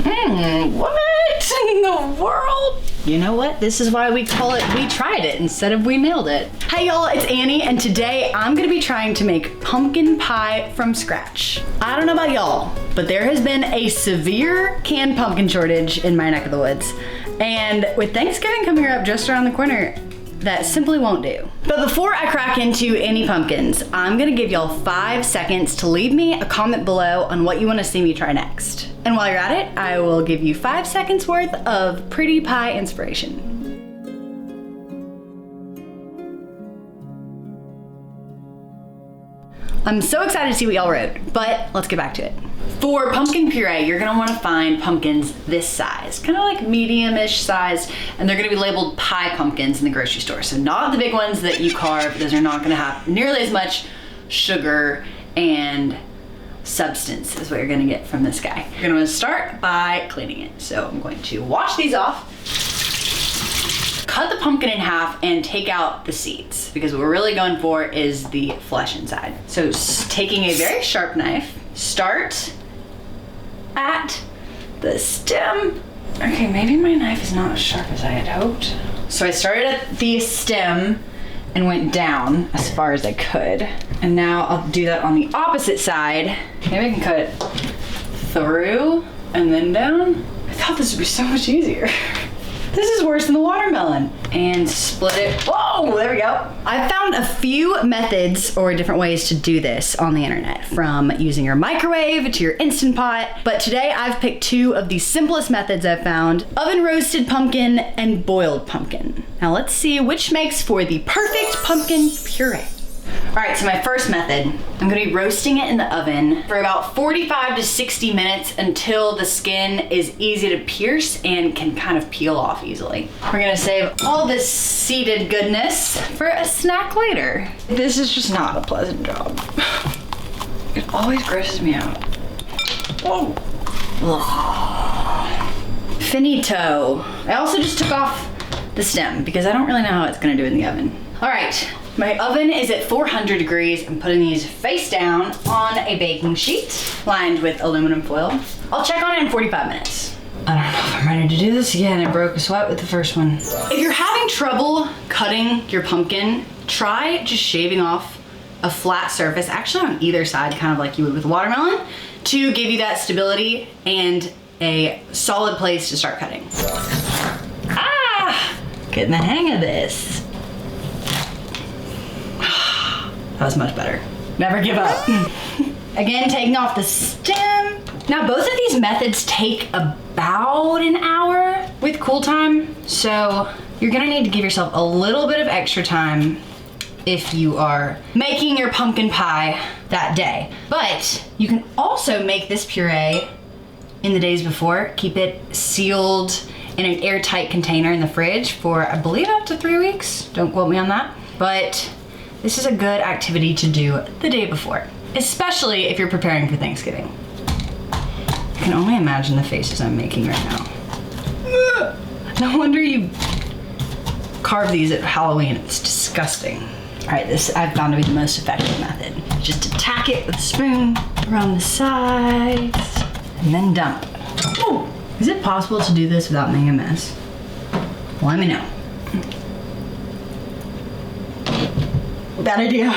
What in the world? You know what? This is why we call it We Tried It instead of We Nailed It. Hey y'all, it's Annie, and today I'm gonna be trying to make pumpkin pie from scratch. I don't know about y'all, but there has been a severe canned pumpkin shortage in my neck of the woods. And with Thanksgiving coming up just around the corner, that simply won't do. But before I crack into any pumpkins, I'm gonna give y'all 5 seconds to leave me a comment below on what you wanna see me try next. And while you're at it, I will give you 5 seconds worth of pretty pie inspiration. I'm so excited to see what y'all wrote, but let's get back to it. For pumpkin puree, you're gonna wanna find pumpkins this size, kind of like medium-ish size, and they're gonna be labeled pie pumpkins in the grocery store. So not the big ones that you carve, those are not gonna have nearly as much sugar and substance as what you're gonna get from this guy. You're gonna wanna start by cleaning it. So I'm going to wash these off, cut the pumpkin in half and take out the seeds, because what we're really going for is the flesh inside. So taking a very sharp knife, start at the stem. Okay, maybe my knife is not as sharp as I had hoped. So I started at the stem and went down as far as I could. And now I'll do that on the opposite side. Maybe I can cut it through and then down. I thought this would be so much easier. This is worse than the watermelon. And split it. Whoa, there we go. I found a few methods or different ways to do this on the internet, from using your microwave to your Instant Pot. But today I've picked 2 of the simplest methods I've found: oven roasted pumpkin and boiled pumpkin. Now let's see which makes for the perfect pumpkin puree. All right, so my first method, I'm gonna be roasting it in the oven for about 45 to 60 minutes until the skin is easy to pierce and can kind of peel off easily. We're gonna save all this seeded goodness for a snack later. This is just not a pleasant job. It always grosses me out. Whoa. Ugh. Finito. I also just took off the stem because I don't really know how it's gonna do in the oven. All right. My oven is at 400 degrees. I'm putting these face down on a baking sheet lined with aluminum foil. I'll check on it in 45 minutes. I don't know if I'm ready to do this again. I broke a sweat with the first one. If you're having trouble cutting your pumpkin, try just shaving off a flat surface, actually on either side, kind of like you would with watermelon, to give you that stability and a solid place to start cutting. Ah, getting the hang of this. That was much better. Never give up. Again, taking off the stem. Now, both of these methods take about an hour with cool time, so you're gonna need to give yourself a little bit of extra time if you are making your pumpkin pie that day. But you can also make this puree in the days before. Keep it sealed in an airtight container in the fridge for, I believe, up to 3 weeks. Don't quote me on that. But this is a good activity to do the day before, especially if you're preparing for Thanksgiving. I can only imagine the faces I'm making right now. No wonder you carve these at Halloween. It's disgusting. All right, this I've found to be the most effective method. Just attack it with a spoon around the sides and then dump. Ooh, is it possible to do this without making a mess? Let me know. Bad idea.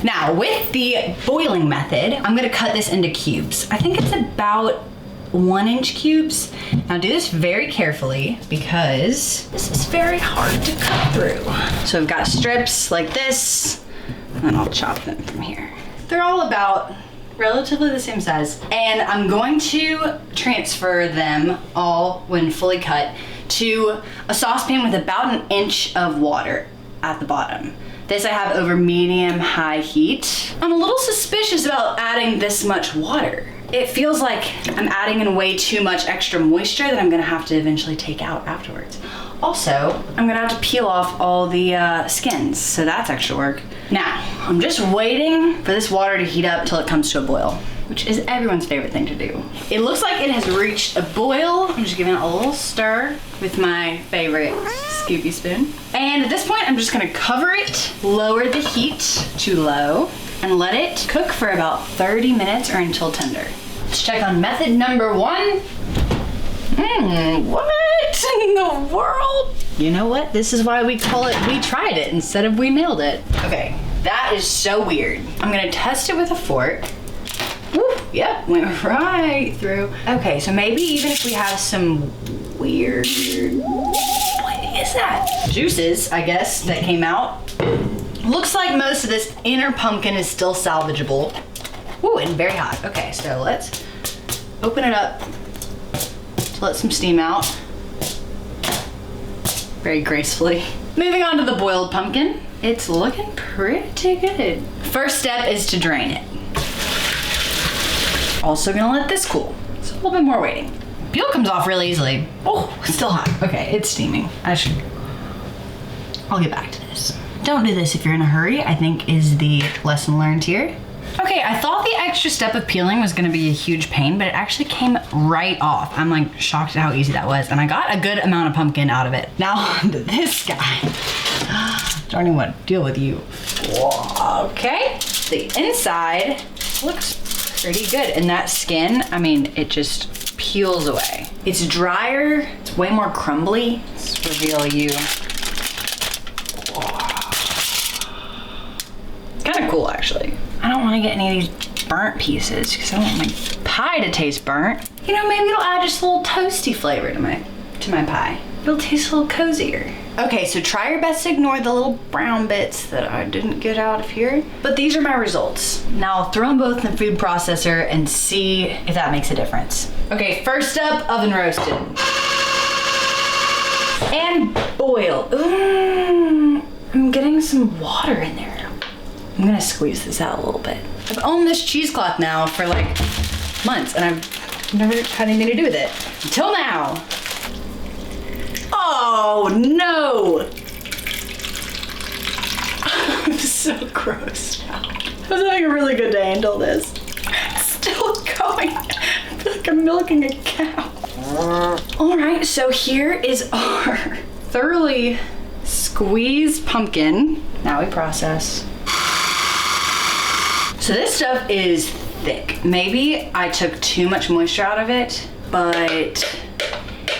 Now, with the boiling method, I'm gonna cut this into cubes. I think it's about 1-inch cubes. Now do this very carefully because this is very hard to cut through. So I've got strips like this, and I'll chop them from here. They're all about relatively the same size. And I'm going to transfer them all, when fully cut, to a saucepan with about 1 inch of water at the bottom. This I have over medium-high heat. I'm a little suspicious about adding this much water. It feels like I'm adding in way too much extra moisture that I'm gonna have to eventually take out afterwards. Also, I'm gonna have to peel off all the skins, so that's extra work. Now, I'm just waiting for this water to heat up till it comes to a boil, which is everyone's favorite thing to do. It looks like it has reached a boil. I'm just giving it a little stir with my favorite scoopy spoon. And at this point, I'm just gonna cover it, lower the heat to low, and let it cook for about 30 minutes or until tender. Let's check on method number 1. What in the world? You know what? This is why we call it we tried it instead of we nailed it. Okay, that is so weird. I'm gonna test it with a fork. Woo, yep, went right through. Okay, so maybe even if we have some weird, what is that? Juices, I guess, that came out. Looks like most of this inner pumpkin is still salvageable. Ooh, and very hot. Okay, so let's open it up to let some steam out. Very gracefully. Moving on to the boiled pumpkin. It's looking pretty good. First step is to drain it. Also gonna let this cool. It's a little bit more waiting. Peel comes off really easily. Oh, it's still hot. Okay, it's steaming. I'll get back to this. Don't do this if you're in a hurry, I think is the lesson learned here. Okay, I thought the extra step of peeling was gonna be a huge pain, but it actually came right off. I'm like shocked at how easy that was, and I got a good amount of pumpkin out of it. Now on to this guy. Don't even want to deal with you. Okay, the inside looks pretty good, and that skin, I mean, it just peels away. It's drier, it's way more crumbly. Let's reveal you. Kind of cool, actually. I don't want to get any of these burnt pieces because I don't want my pie to taste burnt. You know, maybe it'll add just a little toasty flavor to my pie. It'll taste a little cozier. Okay, so try your best to ignore the little brown bits that I didn't get out of here. But these are my results. Now I'll throw them both in the food processor and see if that makes a difference. Okay, first up, oven roasted. And boiled. Ooh, I'm getting some water in there. I'm gonna squeeze this out a little bit. I've owned this cheesecloth now for like months and I've never had anything to do with it. Until now. Oh no! I'm so gross now. I was having a really good day until this. It's still going. I feel like I'm milking a cow. All right, so here is our thoroughly squeezed pumpkin. Now we process. So this stuff is thick. Maybe I took too much moisture out of it, but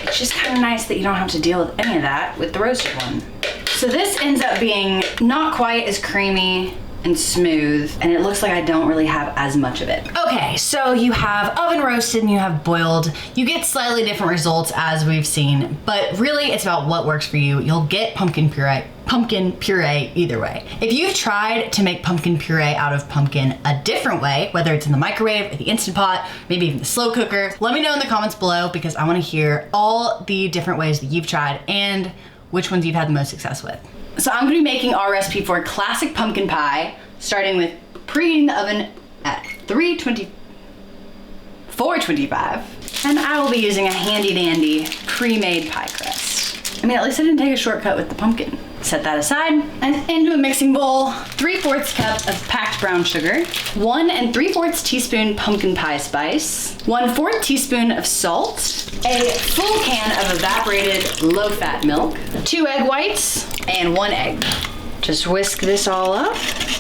it's just kind of nice that you don't have to deal with any of that with the roasted one. So this ends up being not quite as creamy and smooth, and it looks like I don't really have as much of it. Okay, so you have oven roasted and you have boiled. You get slightly different results as we've seen, but really it's about what works for you. You'll get pumpkin puree either way. If you've tried to make pumpkin puree out of pumpkin a different way, whether it's in the microwave or the Instant Pot, maybe even the slow cooker, let me know in the comments below because I want to hear all the different ways that you've tried and which ones you've had the most success with. So I'm gonna be making our recipe for classic pumpkin pie, starting with preheating the oven at 425, and I will be using a handy dandy pre-made pie crust. I mean, at least I didn't take a shortcut with the pumpkin. Set that aside, and into a mixing bowl, 3/4 cup of packed brown sugar, 1 3/4 teaspoon pumpkin pie spice, 1/4 teaspoon of salt, a full can of evaporated low-fat milk, 2 egg whites, and 1 egg. Just whisk this all up.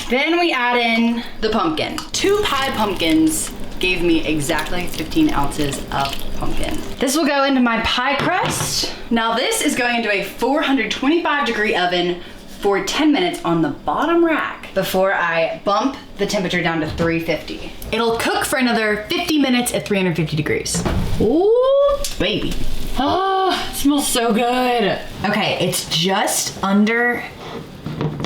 Then we add in the pumpkin. 2 pie pumpkins gave me exactly 15 ounces of pumpkin. This will go into my pie crust. Now this is going into a 425-degree oven for 10 minutes on the bottom rack before I bump the temperature down to 350. It'll cook for another 50 minutes at 350 degrees. Ooh, baby. Oh, it smells so good. Okay, it's just under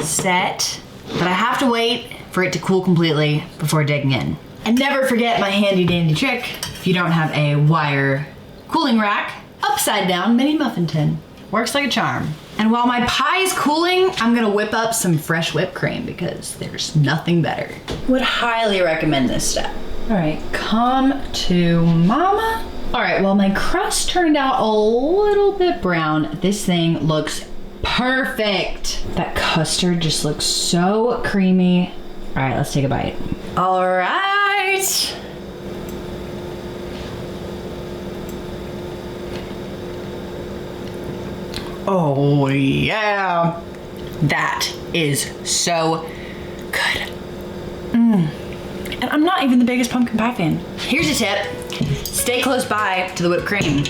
set, but I have to wait for it to cool completely before digging in. And never forget my handy dandy trick. If you don't have a wire cooling rack, upside down mini muffin tin. Works like a charm. And while my pie is cooling, I'm gonna whip up some fresh whipped cream because there's nothing better. Would highly recommend this step. All right, come to mama. All right, well my crust turned out a little bit brown. This thing looks perfect. That custard just looks so creamy. All right, let's take a bite. All right. Oh yeah. That is so good. And I'm not even the biggest pumpkin pie fan. Here's a tip. Stay close by to the whipped cream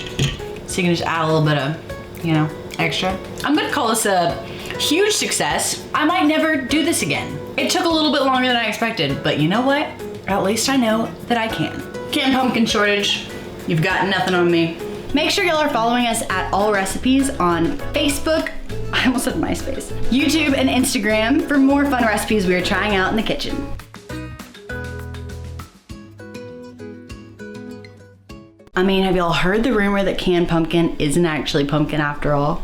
So you can just add a little bit of, you know, extra. I'm gonna call this a huge success. I might never do this again. It took a little bit longer than I expected, but you know what? At least I know that I can. Canned pumpkin shortage, you've got nothing on me. Make sure y'all are following us at Allrecipes on Facebook, I almost said MySpace, YouTube and Instagram for more fun recipes we are trying out in the kitchen. I mean, have y'all heard the rumor that canned pumpkin isn't actually pumpkin after all?